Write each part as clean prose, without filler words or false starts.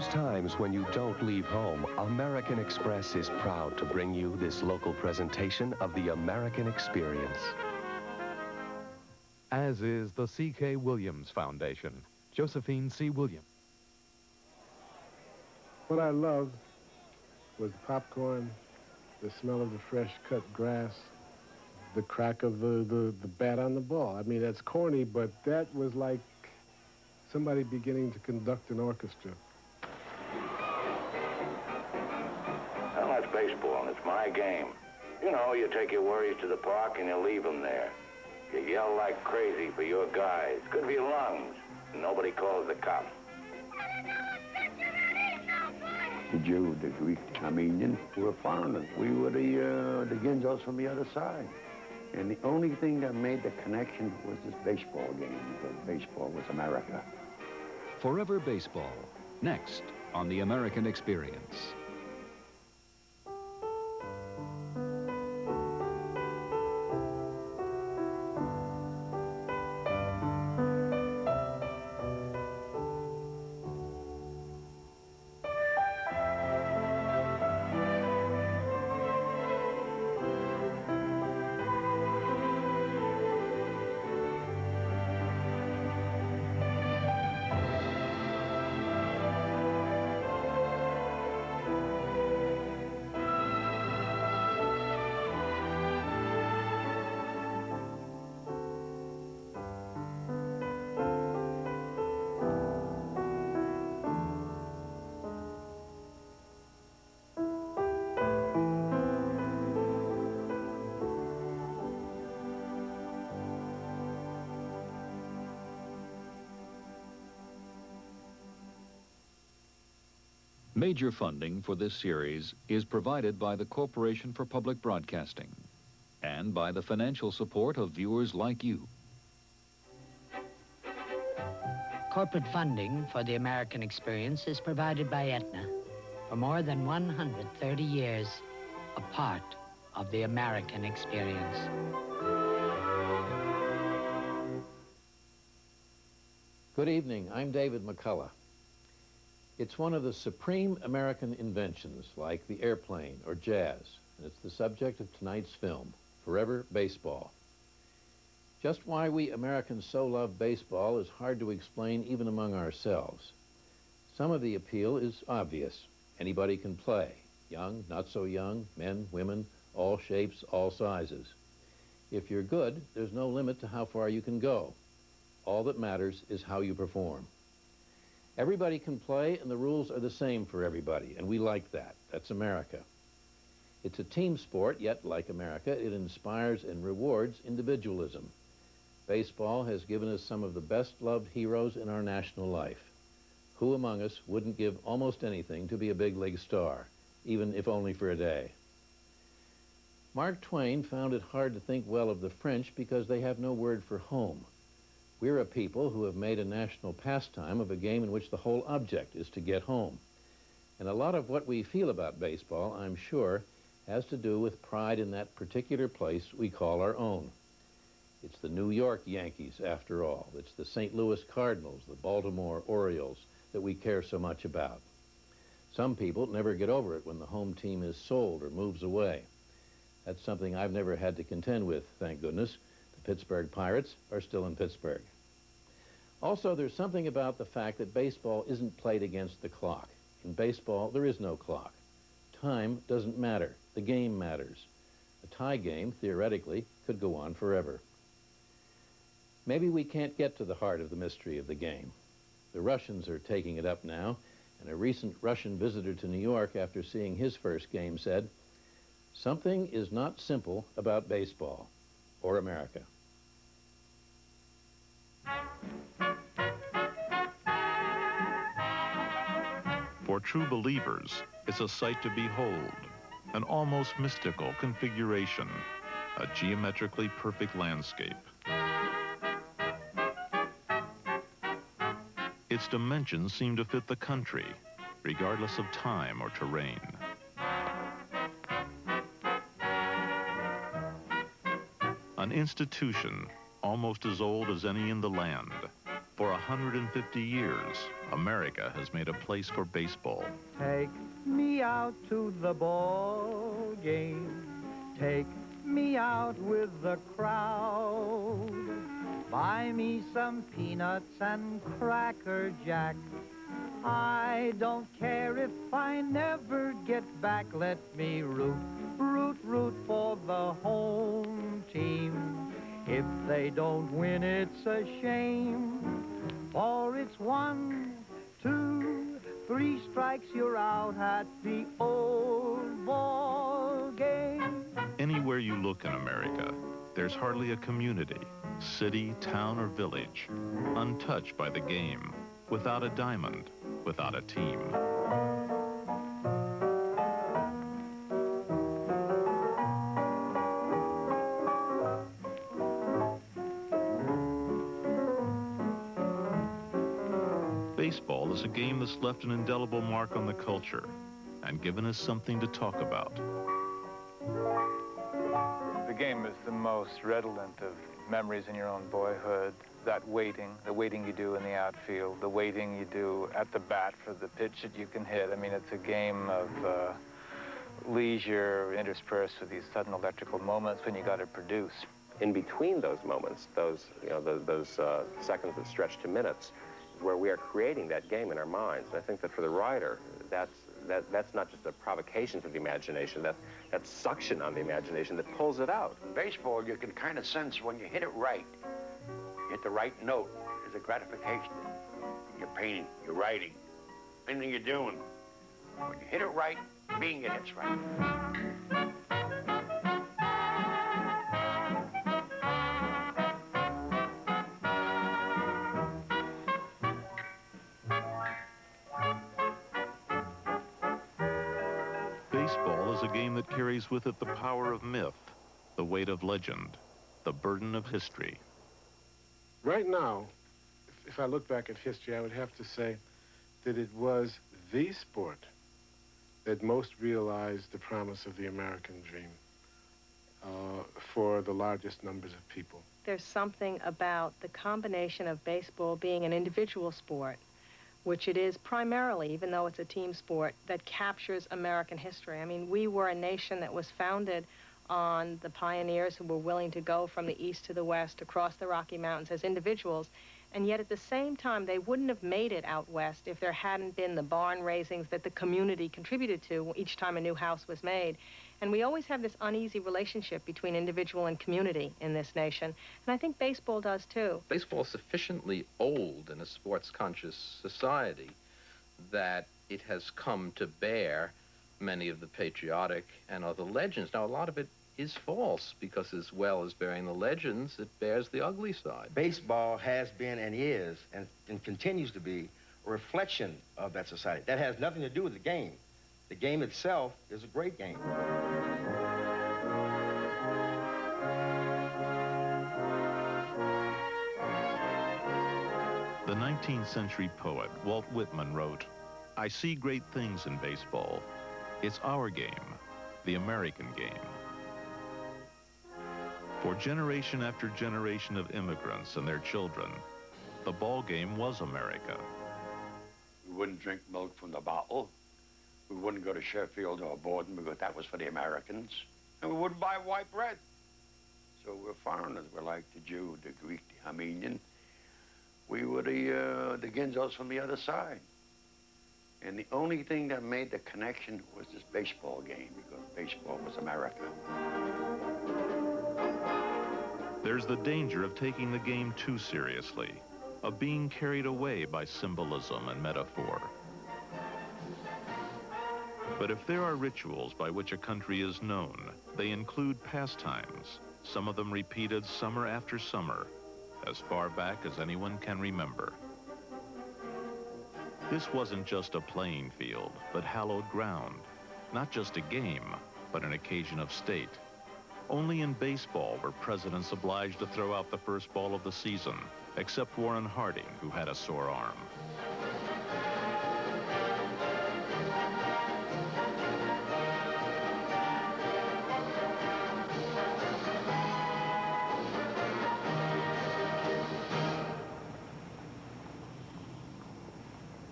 those times when you don't leave home, American Express is proud to bring you this local presentation of the American Experience. As is the C.K. Williams Foundation. Josephine C. Williams. What I loved was popcorn, the smell of the fresh cut grass, the crack of the bat on the ball. I mean, that's corny, but that was like somebody beginning to conduct an orchestra. Well, that's baseball, and it's my game. You know, you take your worries to the park and you leave them there. You yell like crazy for your guys. Good for your lungs. And nobody calls the cops. The Jew, the Greek, Armenian, were foreigners. We were the Ginzos from the other side. And the only thing that made the connection was this baseball game, because baseball was America. Forever Baseball, next on The American Experience. Major funding for this series is provided by the Corporation for Public Broadcasting and by the financial support of viewers like you. Corporate funding for the American Experience is provided by Aetna. For more than 130 years, a part of the American Experience. Good evening, I'm David McCullough. It's one of the supreme American inventions, like the airplane or jazz, and it's the subject of tonight's film, Forever Baseball. Just why we Americans so love baseball is hard to explain even among ourselves. Some of the appeal is obvious. Anybody can play. Young, not so young, men, women, all shapes, all sizes. If you're good, there's no limit to how far you can go. All that matters is how you perform. Everybody can play, and the rules are the same for everybody, and we like that. That's America. It's a team sport, yet, like America, it inspires and rewards individualism. Baseball has given us some of the best-loved heroes in our national life. Who among us wouldn't give almost anything to be a big league star, even if only for a day? Mark Twain found it hard to think well of the French because they have no word for home. We're a people who have made a national pastime of a game in which the whole object is to get home. And a lot of what we feel about baseball, I'm sure, has to do with pride in that particular place we call our own. It's the New York Yankees, after all. It's the St. Louis Cardinals, the Baltimore Orioles that we care so much about. Some people never get over it when the home team is sold or moves away. That's something I've never had to contend with, thank goodness. Pittsburgh Pirates are still in Pittsburgh. Also, there's something about the fact that baseball isn't played against the clock. In baseball, there is no clock. Time doesn't matter. The game matters. A tie game, theoretically, could go on forever. Maybe we can't get to the heart of the mystery of the game. The Russians are taking it up now, and a recent Russian visitor to New York after seeing his first game said, "Something is not simple about baseball or America." For true believers, it's a sight to behold, an almost mystical configuration, a geometrically perfect landscape. Its dimensions seem to fit the country, regardless of time or terrain. An institution almost as old as any in the land, For 150 years, America has made a place for baseball. Take me out to the ball game. Take me out with the crowd. Buy me some peanuts and Cracker Jack. I don't care if I never get back. Let me root, root, root for the home team. If they don't win, it's a shame. For it's 1, 2, 3 strikes, you're out at the old ball game. Anywhere you look in America, there's hardly a community, city, town, or village untouched by the game, without a diamond, without a team. Baseball is a game that's left an indelible mark on the culture and given us something to talk about. The game is the most redolent of memories in your own boyhood. That waiting, the waiting you do in the outfield, the waiting you do at the bat for the pitch that you can hit. I mean, it's a game of leisure interspersed with these sudden electrical moments when you got to produce. In between those moments, those seconds that stretch to minutes, is where we are creating that game in our minds. And I think that for the writer, that's not just a provocation to the imagination, that's suction on the imagination that pulls it out. Baseball, you can kind of sense when you hit it right, hit the right note, there's a gratification. You're painting, you're writing, anything you're doing. When you hit it right, being it hits right. Baseball is a game that carries with it the power of myth, the weight of legend, the burden of history. Right now, if I look back at history, I would have to say that it was the sport that most realized the promise of the American dream for the largest numbers of people. There's something about the combination of baseball being an individual sport, which it is primarily, even though it's a team sport, that captures American history. I mean, we were a nation that was founded on the pioneers who were willing to go from the east to the west, across the Rocky Mountains as individuals, and yet at the same time, they wouldn't have made it out west if there hadn't been the barn raisings that the community contributed to each time a new house was made. And we always have this uneasy relationship between individual and community in this nation, and I think baseball does too. Baseball is sufficiently old in a sports-conscious society that it has come to bear many of the patriotic and other legends. Now, a lot of it is false, because as well as bearing the legends, it bears the ugly side. Baseball has been and is and continues to be a reflection of that society. That has nothing to do with the game. The game itself is a great game. The 19th century poet Walt Whitman wrote, "I see great things in baseball. It's our game, the American game." For generation after generation of immigrants and their children, the ball game was America. We wouldn't drink milk from the bottle. We wouldn't go to Sheffield or Borden because that was for the Americans. And we wouldn't buy white bread. So we're foreigners. We're like the Jew, the Greek, the Armenian. We were the Ginzos from the other side. And the only thing that made the connection was this baseball game, because baseball was America. There's the danger of taking the game too seriously, of being carried away by symbolism and metaphor. But if there are rituals by which a country is known, they include pastimes, some of them repeated summer after summer, as far back as anyone can remember. This wasn't just a playing field, but hallowed ground. Not just a game, but an occasion of state. Only in baseball were presidents obliged to throw out the first ball of the season, except Warren Harding, who had a sore arm.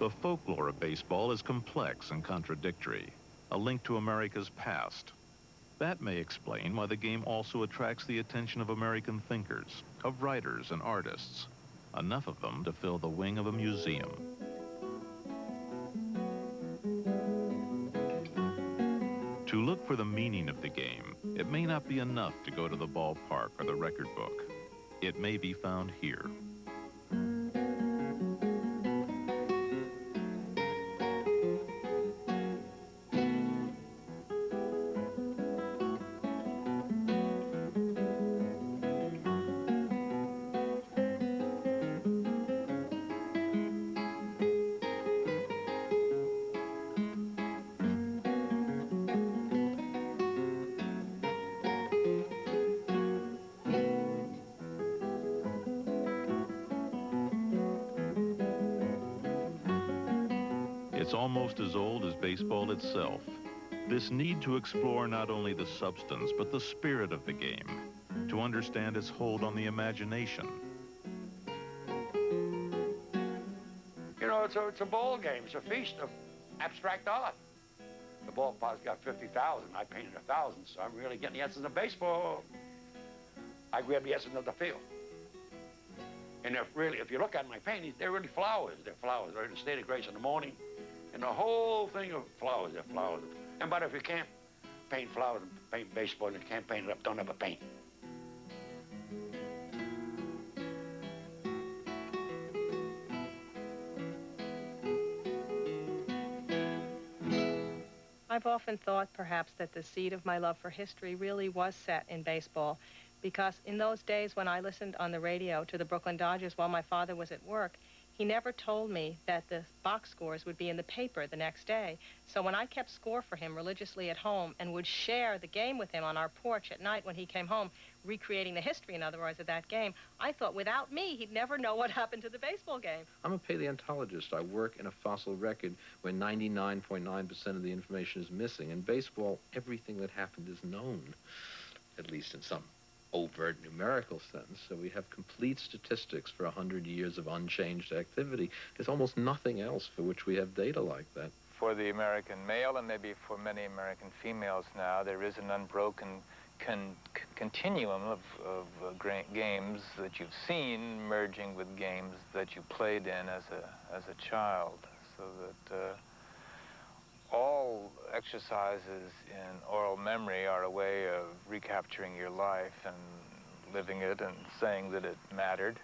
The folklore of baseball is complex and contradictory, a link to America's past. That may explain why the game also attracts the attention of American thinkers, of writers and artists, enough of them to fill the wing of a museum. To look for the meaning of the game, it may not be enough to go to the ballpark or the record book. It may be found here. It's almost as old as baseball itself. This need to explore not only the substance, but the spirit of the game, to understand its hold on the imagination. You know, it's a ball game. It's a feast of abstract art. The ballpark's got 50,000. I painted 1,000, so I'm really getting the essence of baseball. I grab the essence of the field. And if you look at my paintings, they're really flowers. They're flowers. They're in a state of grace in the morning. And the whole thing of flowers, they're flowers. But if you can't paint flowers and paint baseball, and you can't paint it up, don't ever paint. I've often thought perhaps that the seed of my love for history really was set in baseball, because in those days when I listened on the radio to the Brooklyn Dodgers while my father was at work, he never told me that the box scores would be in the paper the next day. So when I kept score for him religiously at home and would share the game with him on our porch at night when he came home, recreating the history, in other words, of that game, I thought without me, he'd never know what happened to the baseball game. I'm a paleontologist. I work in a fossil record where 99.9% of the information is missing. In baseball, everything that happened is known, at least in some overt numerical sense. So we have complete statistics for 100 years of unchanged activity. There's almost nothing else for which we have data like that. For the American male, and maybe for many American females now, there is an unbroken continuum of games that you've seen merging with games that you played in as a child, so that all exercises in oral memory are a way of recapturing your life and living it and saying that it mattered.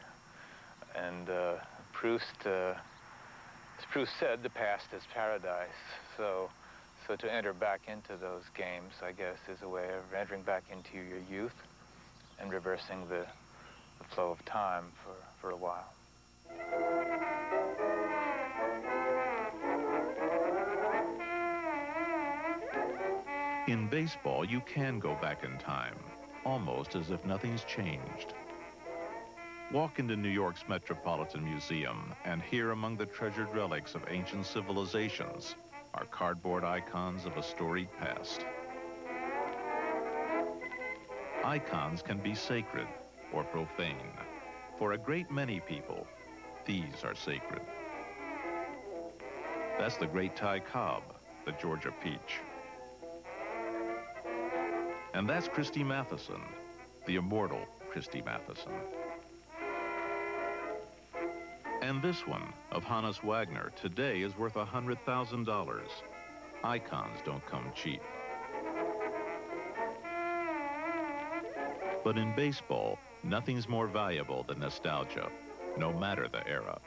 And Proust said, the past is paradise. So to enter back into those games, I guess, is a way of entering back into your youth and reversing the flow of time for a while. In baseball, you can go back in time, almost as if nothing's changed. Walk into New York's Metropolitan Museum, and here among the treasured relics of ancient civilizations are cardboard icons of a storied past. Icons can be sacred or profane. For a great many people, these are sacred. That's the great Ty Cobb, the Georgia peach. And that's Christy Matheson, the immortal Christy Matheson. And this one, of Hannes Wagner, today is worth $100,000. Icons don't come cheap. But in baseball, nothing's more valuable than nostalgia, no matter the era.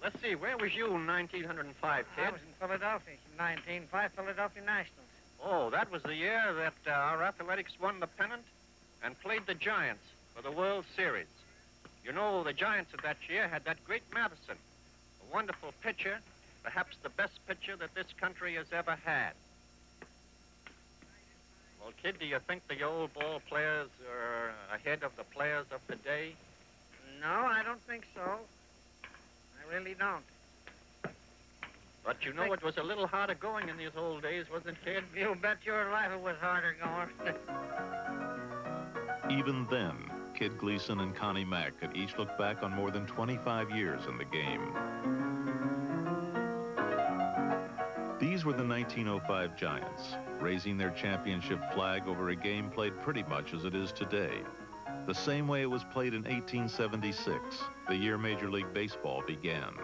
Let's see, where was you in 1905, kid? I was in Philadelphia in 1905, Philadelphia Nationals. Oh, that was the year that our Athletics won the pennant and played the Giants for the World Series. You know, the Giants of that year had that great Matheson, a wonderful pitcher, perhaps the best pitcher that this country has ever had. Well, kid, do you think the old ball players are ahead of the players of today? No, I don't think so. I really don't. But you know, it was a little harder going in these old days, wasn't it, kid? You bet your life it was harder going. Even then, Kid Gleason and Connie Mack could each look back on more than 25 years in the game. These were the 1905 Giants, raising their championship flag over a game played pretty much as it is today, the same way it was played in 1876, the year Major League Baseball began,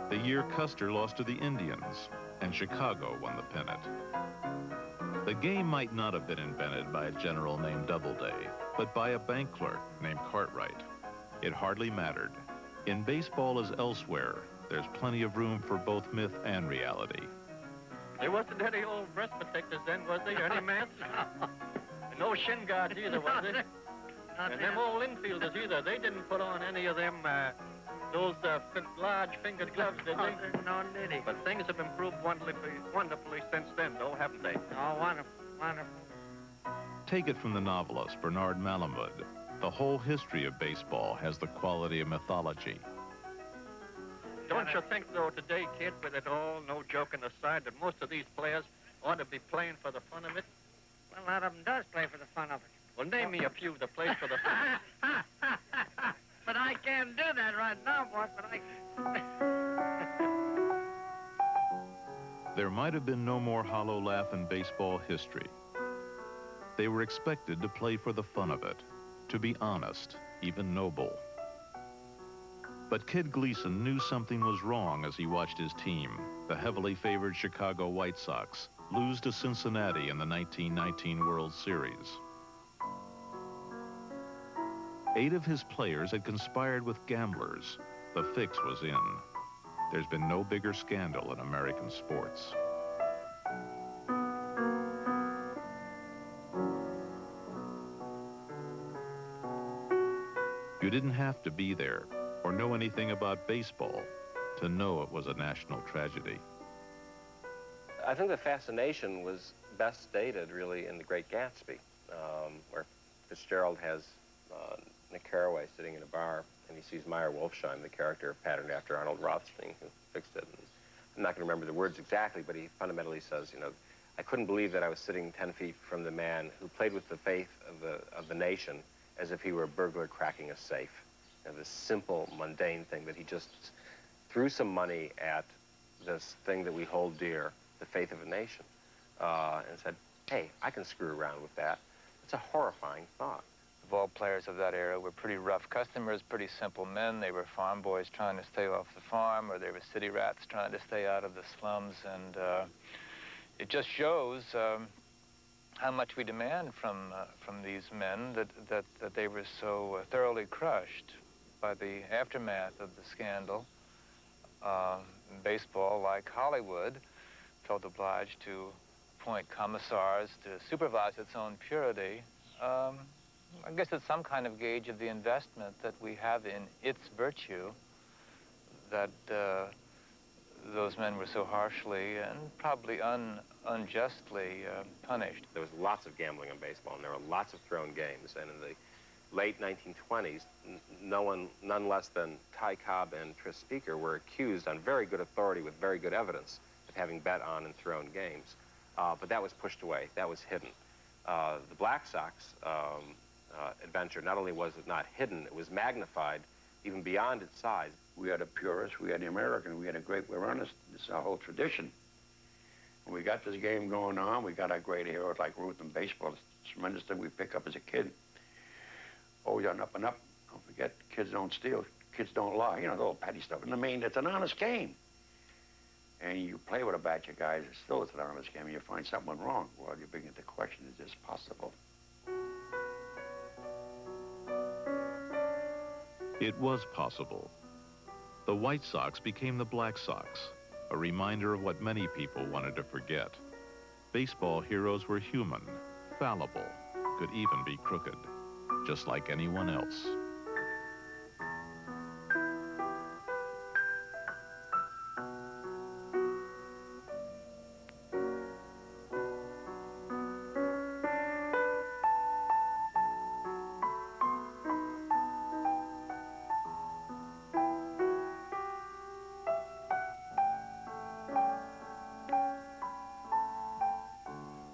the year Custer lost to the Indians, and Chicago won the pennant. The game might not have been invented by a general named Doubleday, but by a bank clerk named Cartwright. It hardly mattered. In baseball as elsewhere, there's plenty of room for both myth and reality. There wasn't any old breast protectors then, was there? Any mats? No shin guards either, was there? And them old infielders either. They didn't put on any of them, those large-fingered gloves, did they? No, did he? But things have improved wonderfully since then, though, haven't they? Oh, wonderful, wonderful. Take it from the novelist Bernard Malamud. The whole history of baseball has the quality of mythology. Don't you think, though, today, kid, with it all, no joking aside, that most of these players ought to be playing for the fun of it? Well, a lot of them does play for the fun of it. Well, name me a few that play for the fun. But I can't do that right now, boss, but There might have been no more hollow laugh in baseball history. They were expected to play for the fun of it, to be honest, even noble. But Kid Gleason knew something was wrong as he watched his team, the heavily favored Chicago White Sox, lose to Cincinnati in the 1919 World Series. 8 of his players had conspired with gamblers. The fix was in. There's been no bigger scandal in American sports. You didn't have to be there or know anything about baseball to know it was a national tragedy. I think the fascination was best stated, really, in The Great Gatsby, where Fitzgerald has Nick Carraway sitting in a bar, and he sees Meyer Wolfsheim, the character patterned after Arnold Rothstein, who fixed it. And I'm not going to remember the words exactly, but he fundamentally says, you know, I couldn't believe that I was sitting 10 feet from the man who played with the faith of the nation as if he were a burglar cracking a safe. You know, this simple, mundane thing that he just threw some money at this thing that we hold dear, the faith of a nation, and said, hey, I can screw around with that. It's a horrifying thought. The ball players of that era were pretty rough customers, pretty simple men. They were farm boys trying to stay off the farm, or they were city rats trying to stay out of the slums. And it just shows how much we demand from these men, that they were so thoroughly crushed by the aftermath of the scandal. Baseball, like Hollywood, felt obliged to appoint commissars to supervise its own purity. I guess it's some kind of gauge of the investment that we have in its virtue, that those men were so harshly and probably unjustly punished. There was lots of gambling in baseball, and there were lots of thrown games. And in the late 1920s, none less than Ty Cobb and Tris Speaker were accused on very good authority with very good evidence of having bet on and thrown games. But that was pushed away. That was hidden. The Black Sox adventure, not only was it not hidden, it was magnified even beyond its size. We had the purists, we had the American, we had a great, we're on this our whole tradition. When we got this game going on, we got our great heroes like Ruth in baseball. It's a tremendous thing we pick up as a kid. Always on up and up. Don't forget, kids don't steal, kids don't lie. You know, the little petty stuff. And I mean, it's an honest game. And you play with a batch of guys, it's still an honest game, and you find something wrong. Well, you bring into question, is this possible? It was possible. The White Sox became the Black Sox, a reminder of what many people wanted to forget. Baseball heroes were human, fallible, could even be crooked, just like anyone else.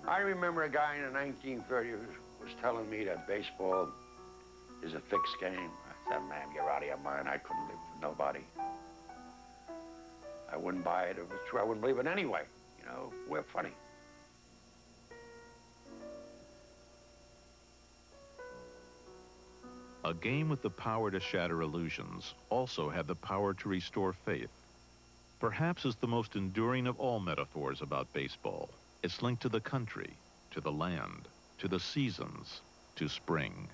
I remember a guy in the 1930s was telling me that baseball is a fixed game. I said, man, you're out of your mind. I couldn't live with nobody. I wouldn't buy it. If it was true, I wouldn't believe it anyway. You know, we're funny. A game with the power to shatter illusions also had the power to restore faith. Perhaps it's the most enduring of all metaphors about baseball. It's linked to the country, to the land, to the seasons, to spring.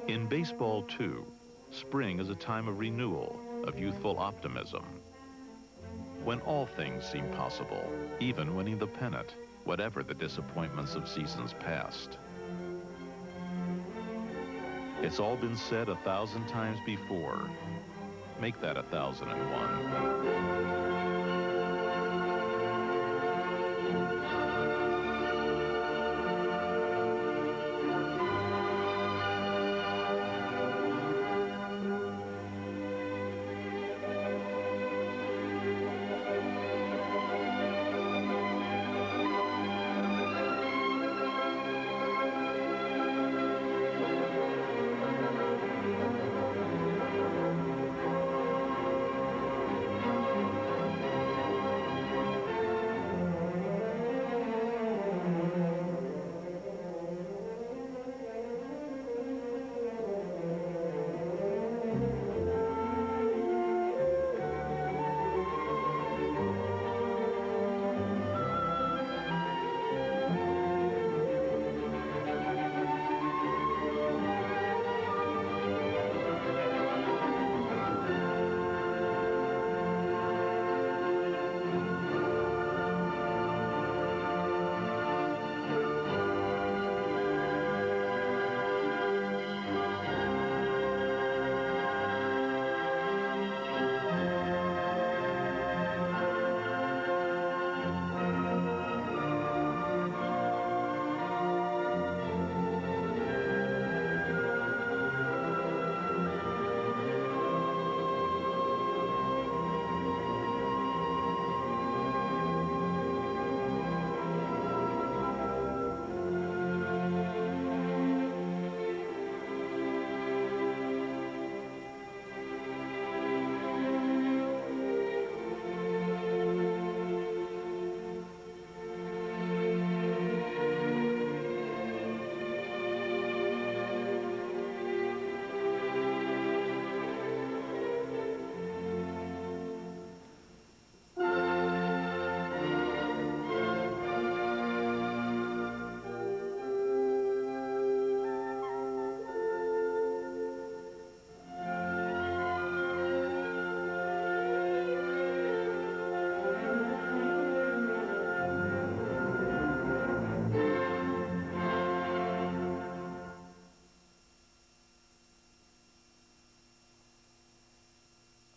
In baseball, too, spring is a time of renewal, of youthful optimism. When all things seem possible, even winning the pennant, whatever the disappointments of seasons past. It's all been said 1,000 times before. Make that 1,001.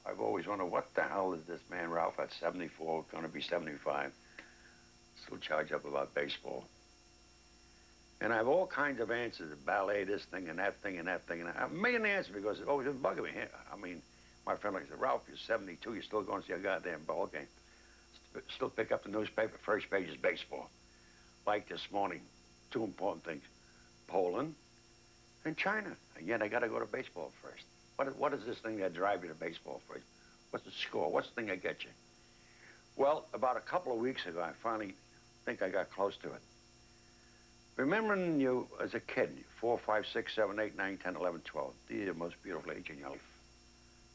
I've always wondered, what the hell is this man Ralph at 74, going to be 75, still charged up about baseball? And I have all kinds of answers, ballet, this thing and that thing and that thing. And I have a million answers because it's always been bugging me. I mean, my friend like said, Ralph, you're 72, you're still going to see a goddamn ball game. Still pick up the newspaper, first page is baseball. Like this morning, two important things, Poland and China. And yet I got to go to baseball first. What is this thing that drives you to baseball first? What's the score? What's the thing that gets you? Well, about a couple of weeks ago, I finally think I got close to it. Remembering you as a kid, 4, 5, 6, 7, 8, 9, 10, 11, 12. These are the most beautiful age in your life.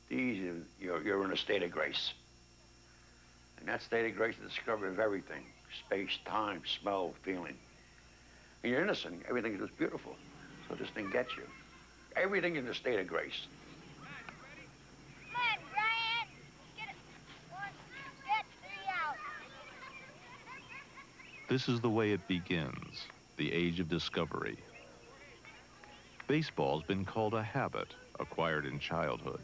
You're in a state of grace. And that state of grace is the discovery of everything. Space, time, smell, feeling. And you're innocent. Everything is just beautiful. So this thing gets you. Everything in a state of grace. This is the way it begins, the age of discovery. Baseball's been called a habit acquired in childhood.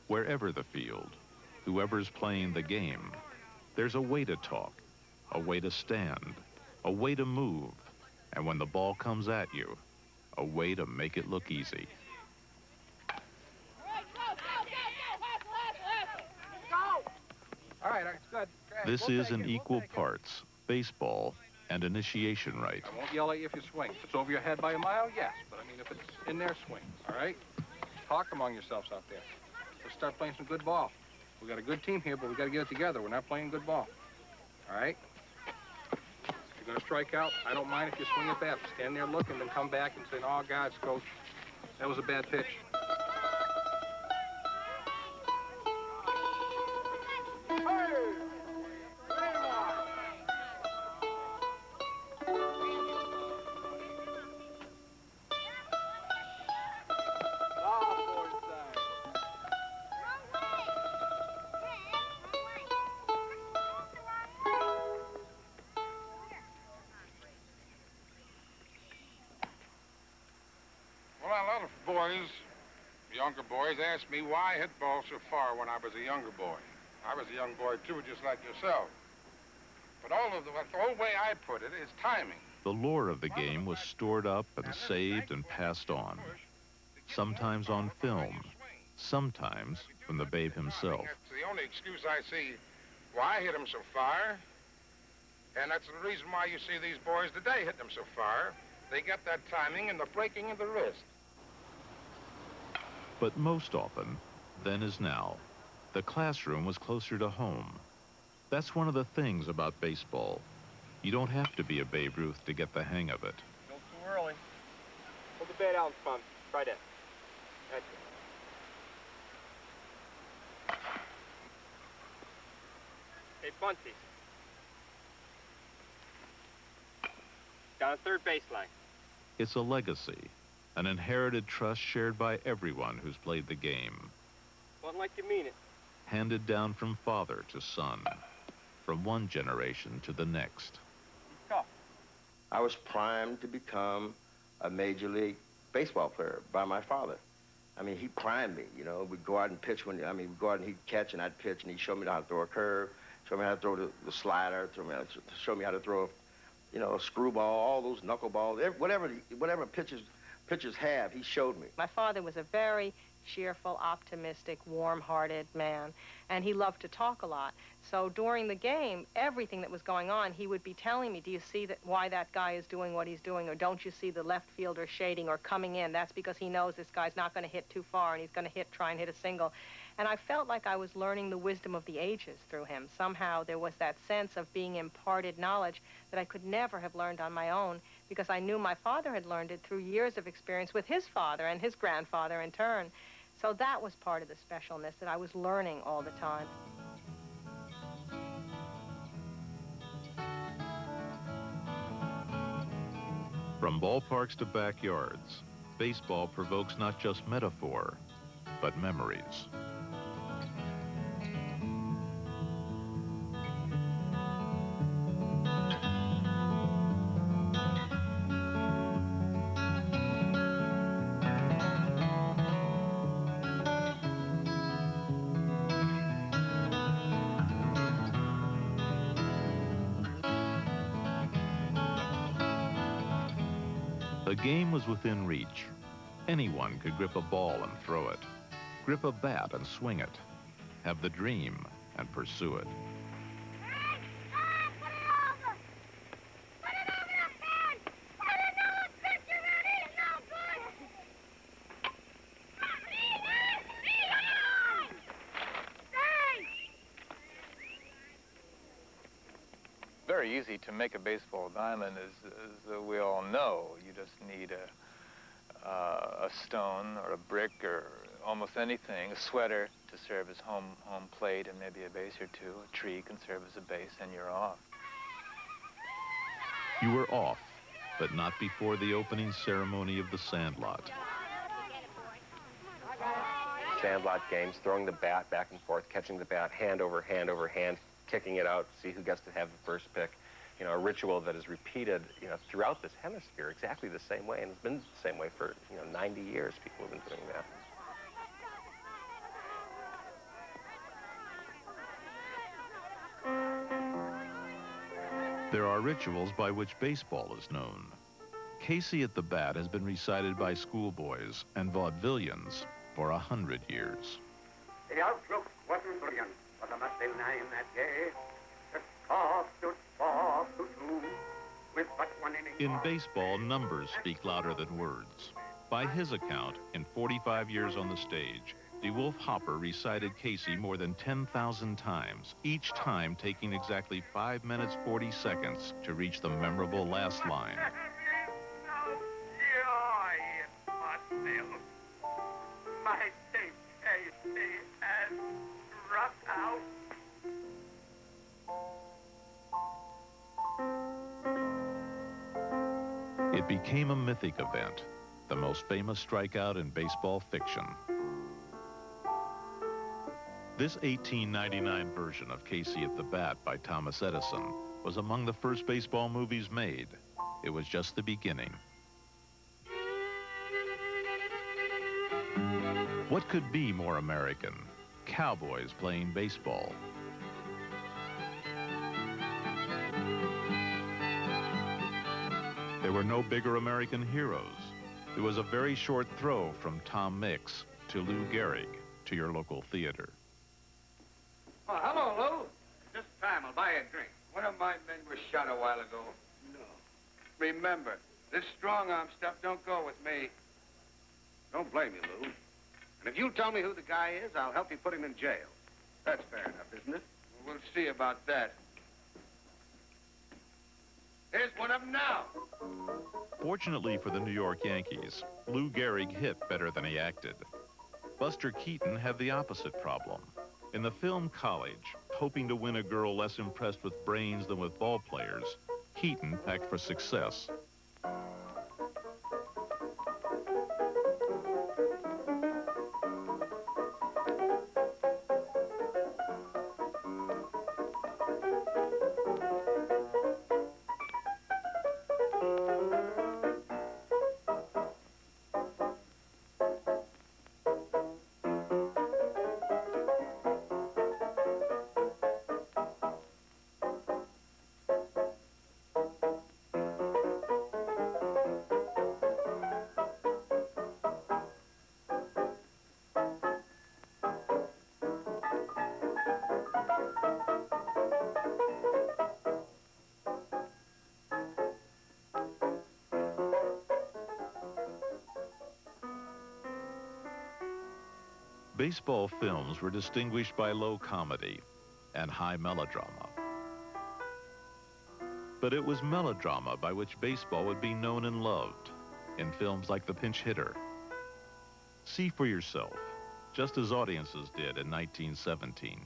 Wherever the field, whoever's playing the game, there's a way to talk, a way to stand, a way to move, and when the ball comes at you, a way to make it look easy. All right, it's good. This is in equal parts baseball and initiation rite. I won't yell at you if you swing. If it's over your head by a mile, yes. But I mean, if it's in there, swing. All right? Talk among yourselves out there. Let's start playing some good ball. We got a good team here, but we got to get it together. We're not playing good ball. All right? If you're going to strike out, I don't mind if you swing it back. Stand there looking, then come back and say, "Oh, gods, coach, that was a bad pitch." Well, a lot of boys, younger boys, ask me why I hit balls so far when I was a younger boy. I was a young boy, too, just like yourself. But the whole way I put it is timing. The lore of the game was stored up and saved and passed on, sometimes on film, sometimes from the Babe himself. That's the only excuse I see why I hit them so far. And that's the reason why you see these boys today hitting them so far. They get that timing and the breaking of the wrist. But most often, then as now, the classroom was closer to home. That's one of the things about baseball. You don't have to be a Babe Ruth to get the hang of it. Don't too early. Hold the bat out in front. Right in. That's it. Hey, Bunty. Down third baseline. It's a legacy, an inherited trust shared by everyone who's played the game. One like you mean it. Handed down from father to son, from one generation to the next. I was primed to become a Major League Baseball player by my father. I mean, he primed me, you know. We'd go out and pitch we'd go out and he'd catch and I'd pitch, and he'd show me how to throw a curve, show me how to throw the slider, show me how to throw, you know, a screwball, all those knuckleballs, whatever pitchers have, he showed me. My father was a very cheerful, optimistic, warm-hearted man, and he loved to talk a lot. So during the game, everything that was going on, he would be telling me, do you see why that guy is doing what he's doing, or don't you see the left fielder shading or coming in? That's because he knows this guy's not going to hit too far, and he's going to try and hit a single. And I felt like I was learning the wisdom of the ages through him. Somehow there was that sense of being imparted knowledge that I could never have learned on my own, because I knew my father had learned it through years of experience with his father and his grandfather in turn. So that was part of the specialness, that I was learning all the time. From ballparks to backyards, baseball provokes not just metaphor, but memories. The game was within reach. Anyone could grip a ball and throw it, grip a bat and swing it, have the dream and pursue it. Very easy to make a baseball diamond, as we all know. You just need a stone or a brick or almost anything, a sweater to serve as home plate, and maybe a base or two. A tree can serve as a base, and you're off. You were off, but not before the opening ceremony of the Sandlot. Sandlot games, throwing the bat back and forth, catching the bat hand over hand over hand, kicking it out, see who gets to have the first pick. You know, a ritual that is repeated, you know, throughout this hemisphere exactly the same way, and it's been the same way for, you know, 90 years people have been doing that. There are rituals by which baseball is known. Casey at the Bat has been recited by schoolboys and vaudevillians for 100 years. The outlook wasn't brilliant, but I must say nine that day. The score stood 4-2 with but one inning. In baseball, numbers speak louder than words. By his account, in 45 years on the stage, DeWolf Hopper recited Casey more than 10,000 times, each time taking exactly 5 minutes 40 seconds to reach the memorable last line. My St. Casey has struck out. It became a mythic event, the most famous strikeout in baseball fiction. This 1899 version of Casey at the Bat by Thomas Edison was among the first baseball movies made. It was just the beginning. What could be more American? Cowboys playing baseball. There were no bigger American heroes. It was a very short throw from Tom Mix to Lou Gehrig to your local theater. Oh, hello, Lou. Just time. I'll buy you a drink. One of my men was shot a while ago. No. Remember, this strong-arm stuff don't go with me. Don't blame you, Lou. And if you'll tell me who the guy is, I'll help you put him in jail. That's fair enough, isn't it? We'll see about that. Here's one of them now. Fortunately for the New York Yankees, Lou Gehrig hit better than he acted. Buster Keaton had the opposite problem. In the film College, hoping to win a girl less impressed with brains than with ball players, Keaton packed for success. Baseball films were distinguished by low comedy and high melodrama. But it was melodrama by which baseball would be known and loved in films like The Pinch Hitter. See for yourself, just as audiences did in 1917.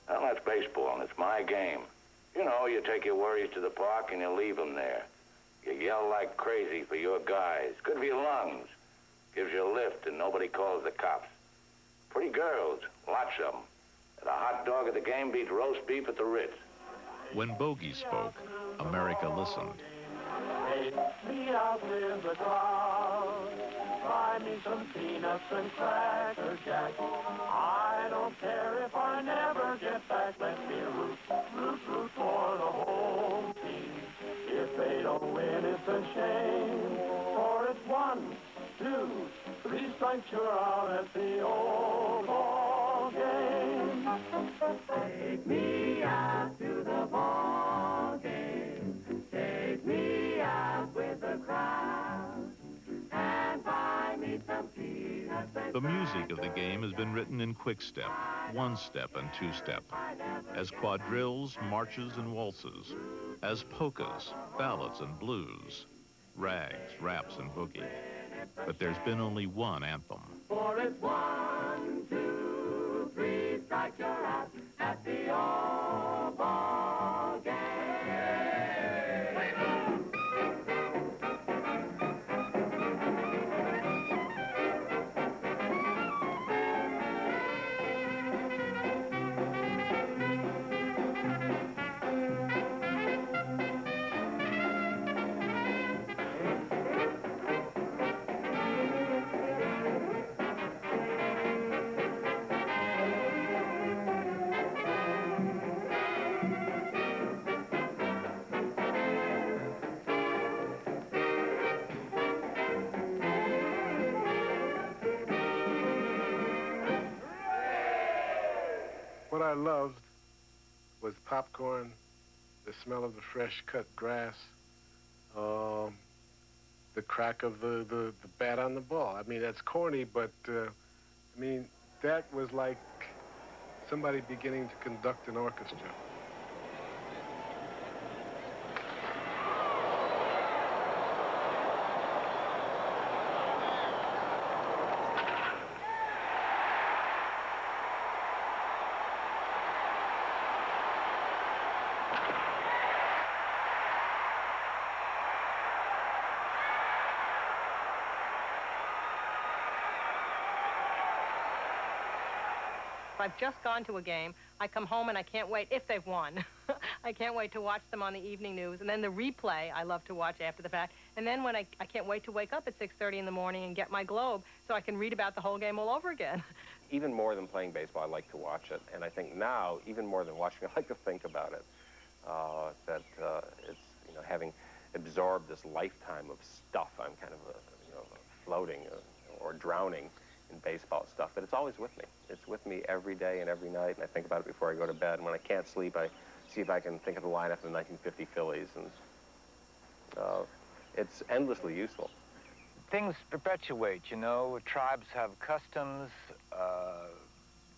Well, that's baseball, and it's my game. You know, you take your worries to the park and you leave them there. You yell like crazy for your guys. Good for your lungs. Gives you a lift and nobody calls the cops. Pretty girls, lots of them. And a hot dog at the game beats roast beef at the Ritz. When Bogey spoke, America listened. Take me out with the crowd. buy me some peanuts and cracker jack. I don't care if I never get back. Let me root, root, root for the home team. If they don't win, it's a shame. For it's 1, 2, 3 strikes, you're out at the old ball game. Take me out to the ball game. Take me out with the crowd. And buy me some peanuts and The music of the game has been written in quick step, 1-step and 2-step, as quadrilles, marches, and waltzes, as polkas, ballads, and blues, rags, raps, and boogie. But there's been only one anthem. For it's 1, 2, 3 strikes, you're out at the old ball game. What I loved was popcorn, the smell of the fresh cut grass, the crack of the bat on the ball. I mean, that's corny, but I mean, that was like somebody beginning to conduct an orchestra. I've just gone to a game. I come home and I can't wait, if they've won. I can't wait to watch them on the evening news. And then the replay I love to watch after the fact. And then when I can't wait to wake up at 6:30 in the morning and get my Globe so I can read about the whole game all over again. Even more than playing baseball, I like to watch it. And I think now, even more than watching, I like to think about it. It's, you know, having absorbed this lifetime of stuff, I'm kind of, floating or drowning in baseball stuff, but it's always with me. It's with me every day and every night, and I think about it before I go to bed. And when I can't sleep, I see if I can think of the lineup of the 1950 Phillies, and it's endlessly useful. Things perpetuate, you know. Tribes have customs,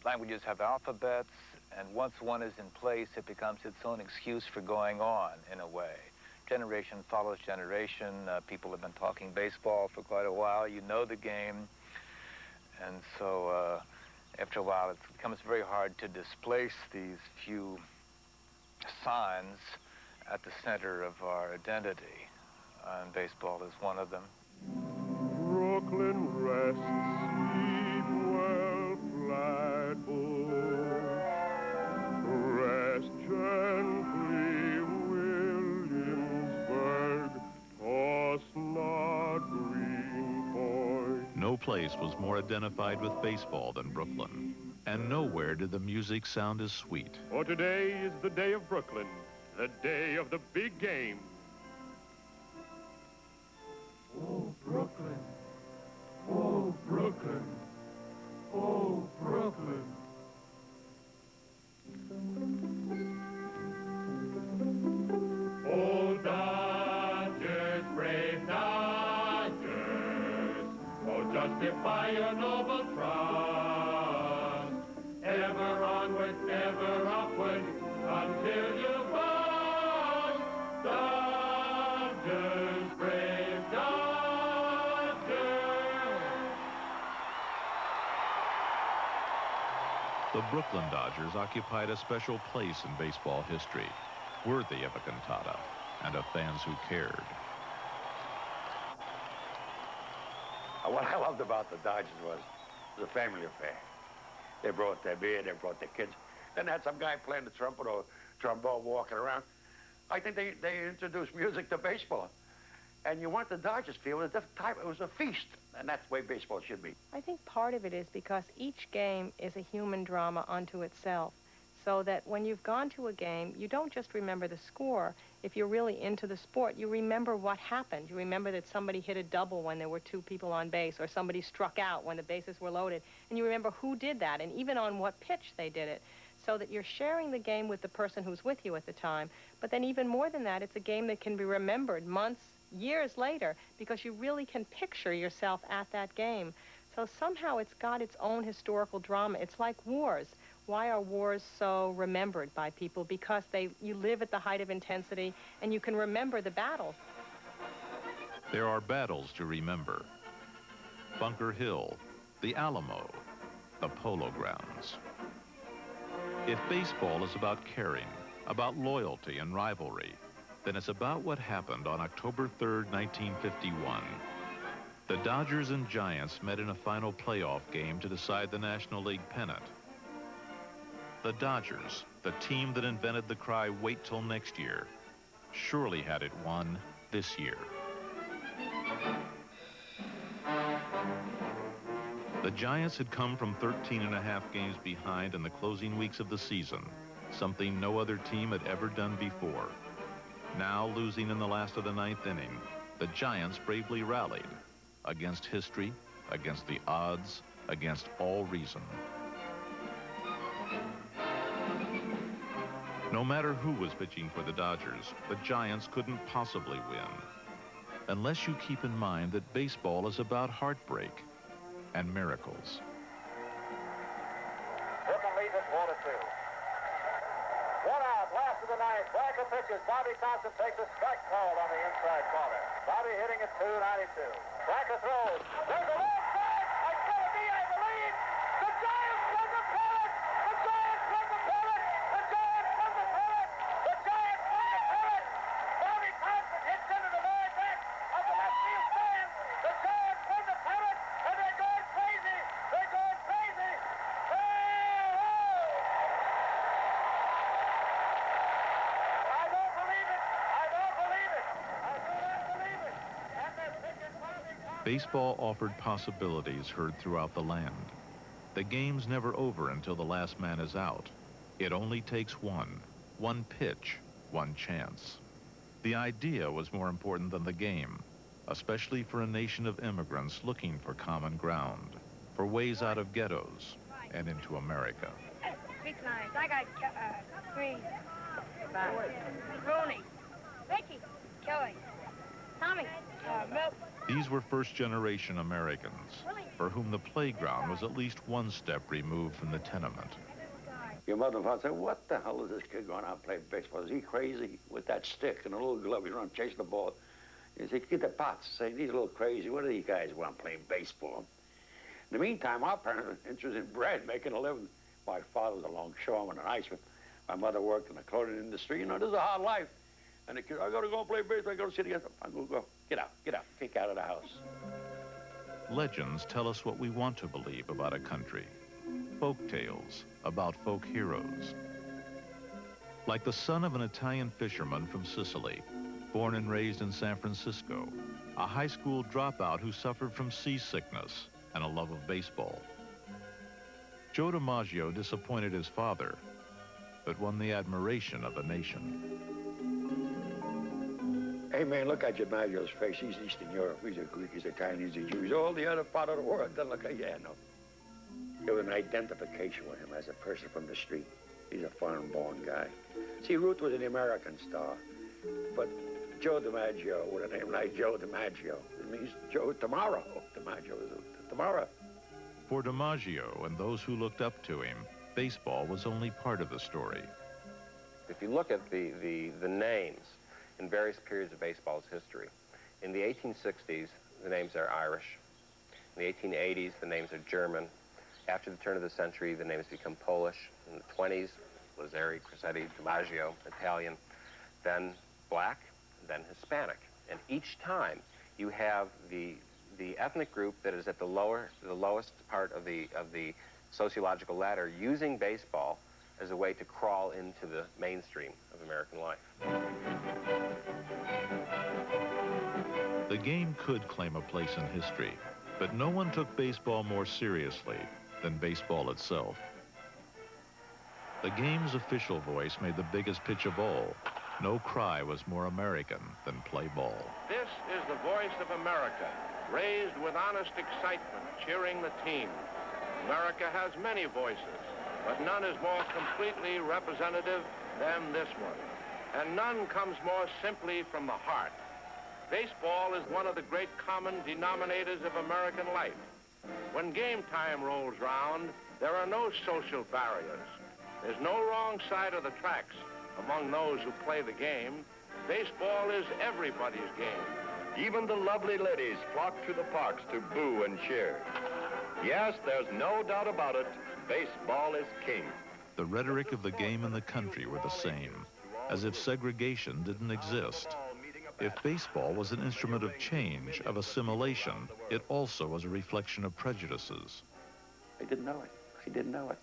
languages have alphabets, and once one is in place, it becomes its own excuse for going on, in a way. Generation follows generation. People have been talking baseball for quite a while. You know the game. And so after a while, it becomes very hard to displace these few signs at the center of our identity. And baseball is one of them. Brooklyn rests, sleep well, Flatbush. Rest gently, Williamsburg, toss not Green Point. No place was more identified with baseball than Brooklyn, and nowhere did the music sound as sweet. For today is the day of Brooklyn, the day of the big game. Oh, Brooklyn. Oh, Brooklyn. Oh, Brooklyn. Oh, Dodgers, brave Dodgers. Oh, justify your noble trust. Ever onward, ever upward, until you bust. Dodgers, brave Dodgers. The Brooklyn Dodgers occupied a special place in baseball history, worthy of a cantata and of fans who cared. What I loved about the Dodgers was a family affair. They brought their beer, they brought their kids. Then they had some guy playing the trumpet or trombone walking around. I think they introduced music to baseball. and you went to Dodgers Field, it was a feast, and that's the way baseball should be. I think part of it is because each game is a human drama unto itself, so that when you've gone to a game, you don't just remember the score. If you're really into the sport, you remember what happened. You remember that somebody hit a double when there were 2 people on base, or somebody struck out when the bases were loaded, and you remember who did that, and even on what pitch they did it, so that you're sharing the game with the person who's with you at the time. But then even more than that, it's a game that can be remembered months, years later, because you really can picture yourself at that game. So somehow it's got its own historical drama. It's like wars. Why are wars so remembered by people? Because you live at the height of intensity, and you can remember the battles. There are battles to remember. Bunker Hill, the Alamo, the Polo Grounds. If baseball is about caring, about loyalty and rivalry, then it's about what happened on October 3rd, 1951. The Dodgers and Giants met in a final playoff game to decide the National League pennant. The Dodgers, the team that invented the cry, "Wait till next year," surely had it won this year. The Giants had come from 13.5 games behind in the closing weeks of the season, something no other team had ever done before. Now losing in the last of the 9th inning, the Giants bravely rallied against history, against the odds, against all reason. No matter who was pitching for the Dodgers, the Giants couldn't possibly win. Unless you keep in mind that baseball is about heartbreak and miracles. Brooklyn leads it 4-2. 1 out, last of the 9th. Blanca pitches. Bobby Thompson takes a strike called on the inside corner. Bobby hitting at .292. Blanca throws. There's a long strike. It's going to be, I believe. The Giants won the pennant. The Giants won the pennant. The Giants won the pennant. The Giants won the pennant. Bobby Thompson hits into the very back of the left field stand. The Giants won the pennant, and they're going crazy. They're going crazy. I don't believe it. I don't believe it. I do not believe it. And they're picking Bobby Thompson. Baseball offered possibilities heard throughout the land. The game's never over until the last man is out. It only takes one pitch, one chance. The idea was more important than the game, especially for a nation of immigrants looking for common ground, for ways out of ghettos and into America. Big lines. I got Green, Rooney, Ricky, Kelly, Tommy, Milk. These were first-generation Americans for whom the playground was at least one step removed from the tenement. Your mother and father said, "What the hell is this kid going out playing baseball? Is he crazy with that stick and a little glove? He's running chasing the ball." You say, "Get the pots." Say, "He's a little crazy. What do you guys want playing baseball?" In the meantime, our parents were interested in bread, making a living. My father was a longshoreman and iceman. My mother worked in the clothing industry. You know, this is a hard life. And the kid, "I got to go and play baseball. I got to sit against them." I'm going to go. Get out. Kick out of the house. Legends tell us what we want to believe about a country. Folk tales about folk heroes. Like the son of an Italian fisherman from Sicily, born and raised in San Francisco, a high school dropout who suffered from seasickness and a love of baseball. Joe DiMaggio disappointed his father, but won the admiration of the nation. Hey, man, look at DiMaggio's face. He's Eastern Europe. He's a Greek, he's Italian, he's a Jew. He's all the other part of the world. Then look at, yeah, no. There was an identification with him as a person from the street. He's a foreign-born guy. See, Ruth was an American star, but Joe DiMaggio, with a name like Joe DiMaggio, it means Joe tomorrow. DiMaggio is tomorrow. For DiMaggio and those who looked up to him, baseball was only part of the story. If you look at the names in various periods of baseball's history, in the 1860s, the names are Irish. In the 1880s, the names are German. After the turn of the century, the names become Polish. In the 20s, Lazzeri, Crosetti, DiMaggio, Italian, then black, then Hispanic. And each time you have the ethnic group that is at the lowest part of the sociological ladder using baseball as a way to crawl into the mainstream of American life. The game could claim a place in history, but no one took baseball more seriously than baseball itself. The game's official voice made the biggest pitch of all. No cry was more American than play ball. This is the voice of America, raised with honest excitement, cheering the team. America has many voices, but none is more completely representative than this one. And none comes more simply from the heart. Baseball is one of the great common denominators of American life. When game time rolls round, there are no social barriers. There's no wrong side of the tracks among those who play the game. Baseball is everybody's game. Even the lovely ladies flock to the parks to boo and cheer. Yes, there's no doubt about it. Baseball is king. The rhetoric of the game and the country were the same, as if segregation didn't exist. If baseball was an instrument of change, of assimilation, it also was a reflection of prejudices. I didn't know it. I didn't know it.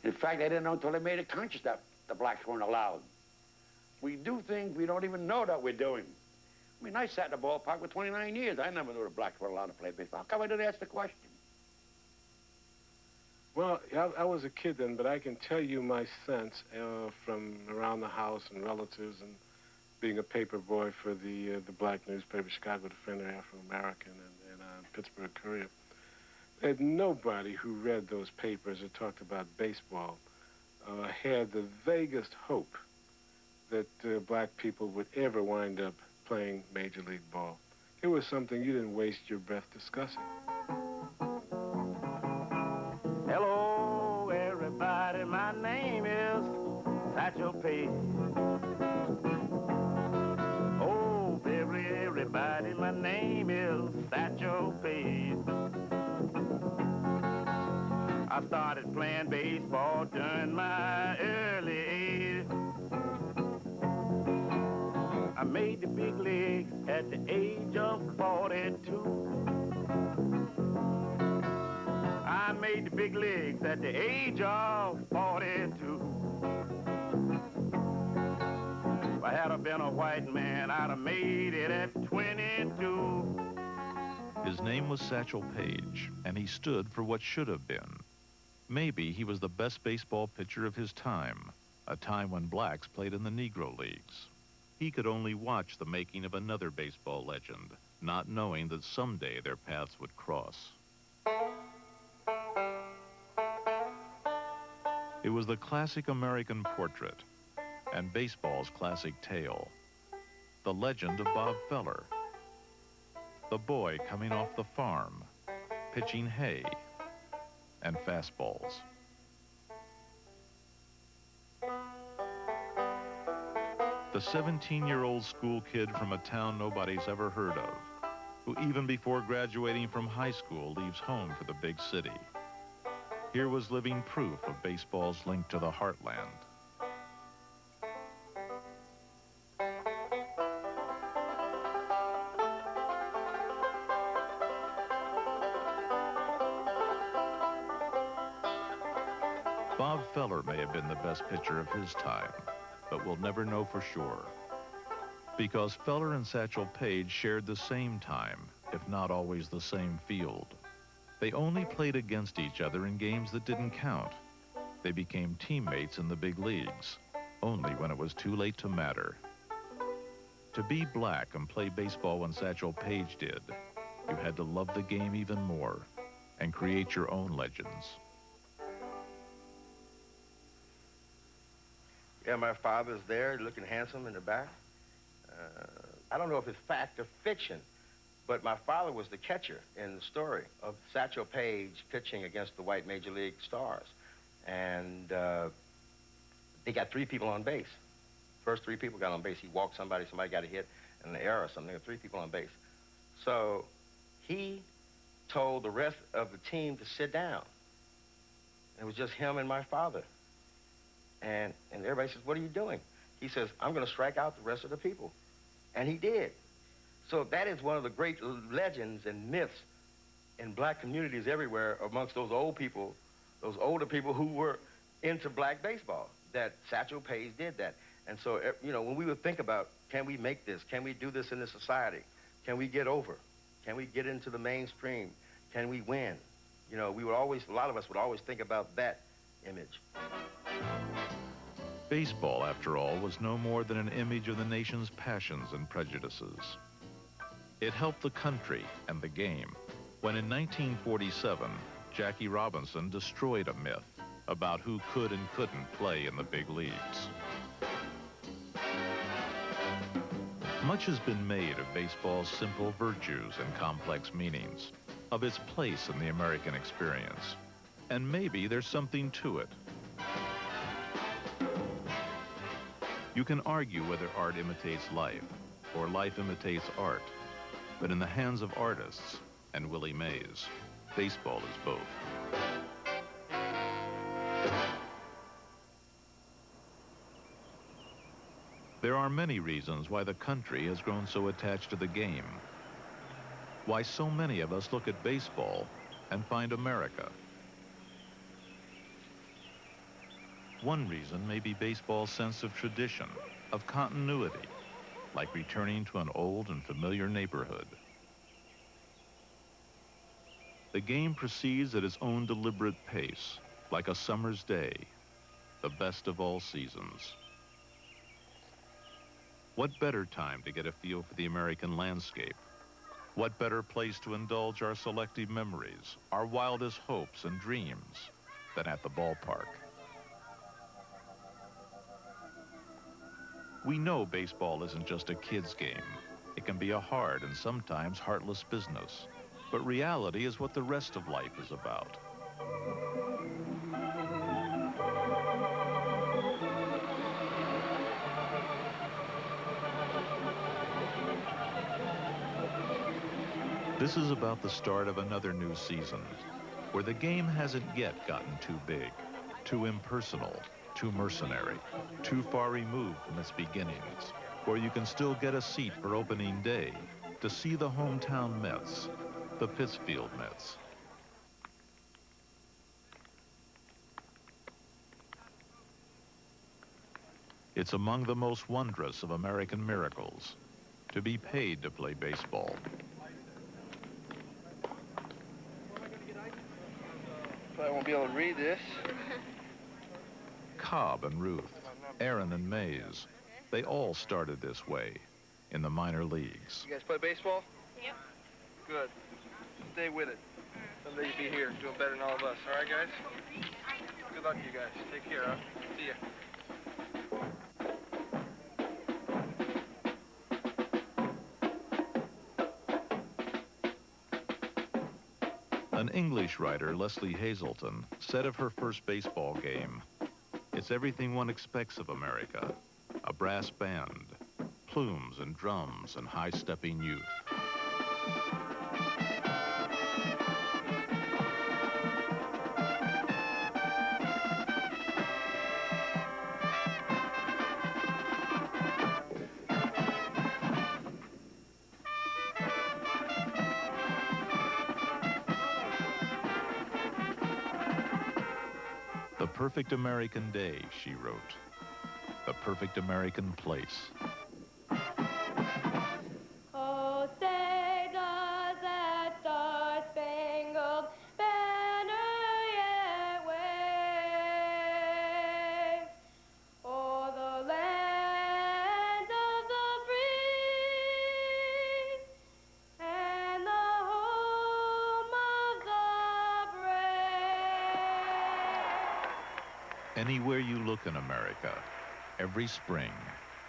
In fact, I didn't know until they made it conscious that the blacks weren't allowed. We do things we don't even know that we're doing. I mean, I sat in the ballpark for 29 years. I never knew the blacks were allowed to play baseball. How come I didn't ask the question? Well, I was a kid then, but I can tell you my sense from around the house and relatives and being a paper boy for the black newspaper, Chicago Defender, Afro-American, and Pittsburgh Courier, that nobody who read those papers or talked about baseball had the vaguest hope that black people would ever wind up playing Major League Ball. It was something you didn't waste your breath discussing. Hello, everybody. My name is Satchel Paige. Oh, everybody. My name is Satchel Paige. I started playing baseball during my early age. I made the big leagues at the age of 42. I made the big leagues at the age of 42. If I had been a white man, I'd have made it at 22. His name was Satchel Paige, and he stood for what should have been. Maybe he was the best baseball pitcher of his time, a time when blacks played in the Negro Leagues. He could only watch the making of another baseball legend, not knowing that someday their paths would cross. It was the classic American portrait and baseball's classic tale, the legend of Bob Feller, the boy coming off the farm, pitching hay and fastballs. The 17-year-old school kid from a town nobody's ever heard of, who even before graduating from high school leaves home for the big city. Here was living proof of baseball's link to the heartland. Bob Feller may have been the best pitcher of his time, but we'll never know for sure. Because Feller and Satchel Paige shared the same time, if not always the same field. They only played against each other in games that didn't count. They became teammates in the big leagues, only when it was too late to matter. To be black and play baseball when Satchel Paige did, you had to love the game even more and create your own legends. Yeah, my father's there, looking handsome in the back. I don't know if it's fact or fiction, but my father was the catcher in the story of Satchel Paige pitching against the white Major League stars. And they got 3 people on base. First 3 people got on base. He walked somebody got a hit in the air or something. There were 3 people on base. So he told the rest of the team to sit down. It was just him and my father. And everybody says, what are you doing? He says, I'm going to strike out the rest of the people. And he did. So that is one of the great legends and myths in black communities everywhere amongst those old people, those older people who were into black baseball, that Satchel Paige did that. And so, you know, when we would think about, can we make this? Can we do this in this society? Can we get over? Can we get into the mainstream? Can we win? You know, a lot of us would always think about that image. Baseball, after all, was no more than an image of the nation's passions and prejudices. It helped the country and the game when in 1947, Jackie Robinson destroyed a myth about who could and couldn't play in the big leagues. Much has been made of baseball's simple virtues and complex meanings, of its place in the American experience. And maybe there's something to it. You can argue whether art imitates life or life imitates art, but in the hands of artists and Willie Mays, baseball is both. There are many reasons why the country has grown so attached to the game. Why so many of us look at baseball and find America. One reason may be baseball's sense of tradition, of continuity, like returning to an old and familiar neighborhood. The game proceeds at its own deliberate pace, like a summer's day, the best of all seasons. What better time to get a feel for the American landscape? What better place to indulge our selective memories, our wildest hopes and dreams, than at the ballpark? We know baseball isn't just a kid's game. It can be a hard and sometimes heartless business. But reality is what the rest of life is about. This is about the start of another new season, where the game hasn't yet gotten too big, too impersonal, too mercenary, too far removed from its beginnings, where you can still get a seat for opening day to see the hometown Mets, the Pittsfield Mets. It's among the most wondrous of American miracles to be paid to play baseball. I won't be able to read this. Cobb and Ruth, Aaron and Mays, they all started this way in the minor leagues. You guys play baseball? Yep. Good. Stay with it. Someday you'll be here doing better than all of us. All right, guys? Good luck to you guys. Take care, huh? See ya. An English writer, Leslie Hazelton, said of her first baseball game, "It's everything one expects of America. A brass band, plumes and drums and high-stepping youth." The perfect American day, she wrote. The perfect American place. Oh, say does that star-spangled banner yet wave o'er the land of the free and the home of the brave. Anywhere you look in America, every spring,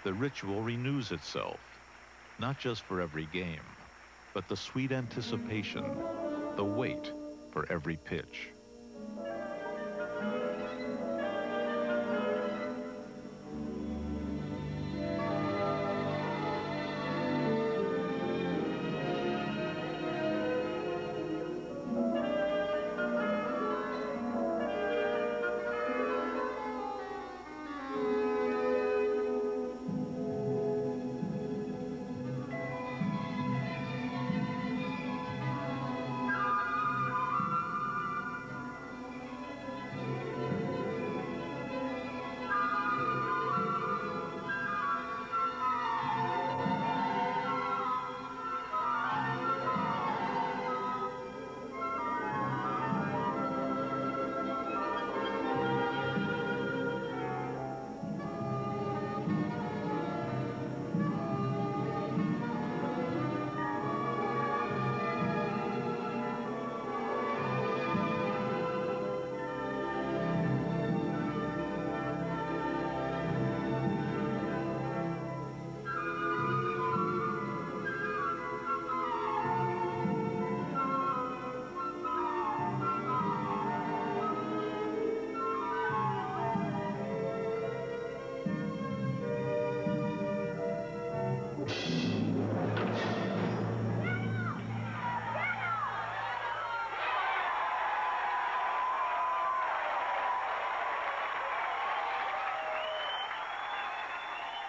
the ritual renews itself, not just for every game, but the sweet anticipation, the wait for every pitch.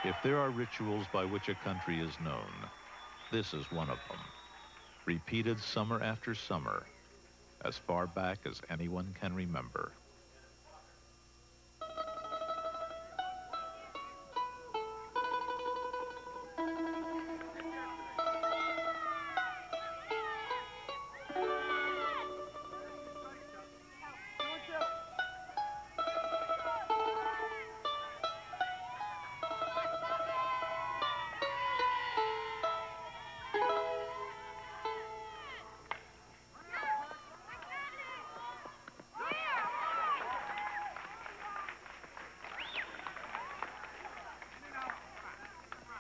If there are rituals by which a country is known, this is one of them. Repeated summer after summer, as far back as anyone can remember.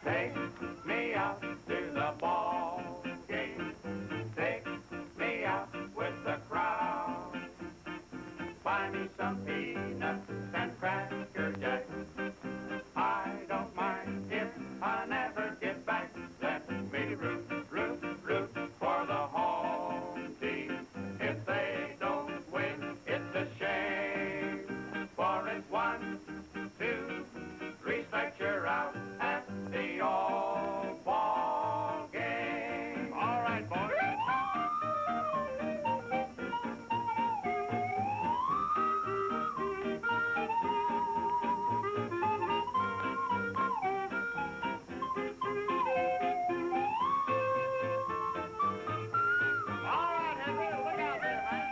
Take me out to the ball game. Take me out with the crowd. Buy me some peanuts and Cracker Jack. I don't mind if I never get back. Let me root, root, root for the home team. If they don't win, it's a shame. For it's 1, 2, 3 strikes, you're out at the all-ball game. All right, boys. All right, Henry, look out there, man.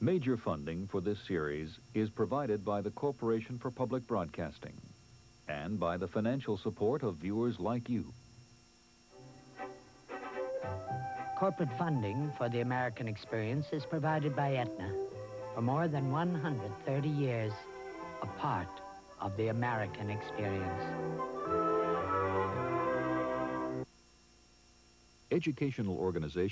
Major funding for this series is provided by the Corporation for Public Broadcasting and by the financial support of viewers like you. Corporate funding for the American experience is provided by Aetna. For more than 130 years, a part of the American experience. Educational organizations